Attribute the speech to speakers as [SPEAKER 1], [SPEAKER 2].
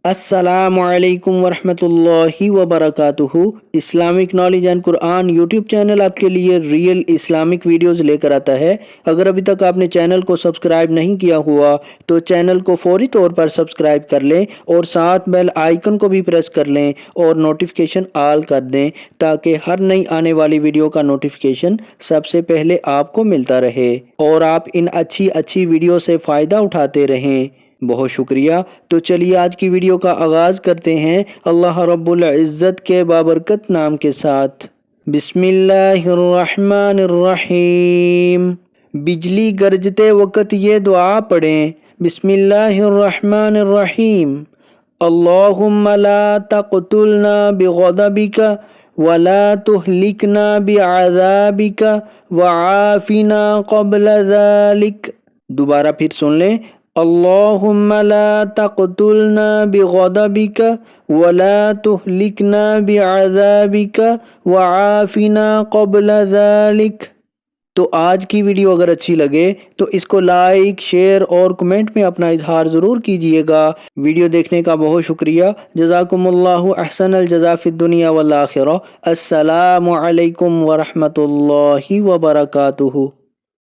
[SPEAKER 1] السلام علیکم ورحمۃ اللہ وبرکاتہ۔ Islamic knowledge and Quran YouTube channel آپ کے لیے ریئل اسلامک ویڈیوز لے کر آتا ہے۔ اگر ابھی تک آپ نے چینل کو سبسکرائب نہیں کیا ہوا تو چینل کو فوری طور پر سبسکرائب کر لیں اور ساتھ بیل آئیکن کو بھی پریس کر لیں اور نوٹیفیکیشن آل کر دیں تاکہ ہر نئی آنے والی ویڈیو کا نوٹیفیکیشن سب سے پہلے آپ کو ملتا رہے اور آپ ان اچھی ویڈیو سے فائدہ اٹھاتے رہیں۔ بہت شکریہ۔ تو چلیے آج کی ویڈیو کا آغاز کرتے ہیں اللہ رب العزت کے بابرکت نام کے ساتھ۔ بسم اللہ الرحمن الرحیم۔ بجلی گرجتے وقت یہ دعا پڑھیں۔ بسم اللہ الرحمن الرحیم۔ اللہم لا تقتلنا بغضبک ولا تہلکنا بعذابک وعافنا قبل ذلک۔ دوبارہ پھر سن لیں۔ اللہم لا تقتلنا بغضبک ولا تہلکنا بعذابک وعافنا قبل ذلک۔ تو آج کی ویڈیو اگر اچھی لگے تو اس کو لائک، شیئر اور کمنٹ میں اپنا اظہار ضرور کیجئے گا۔ ویڈیو دیکھنے کا بہت شکریہ۔ جزاکم اللہ احسن الجزا فی الدنیا والآخرہ۔ السلام علیکم ورحمۃ اللہ وبرکاتہ۔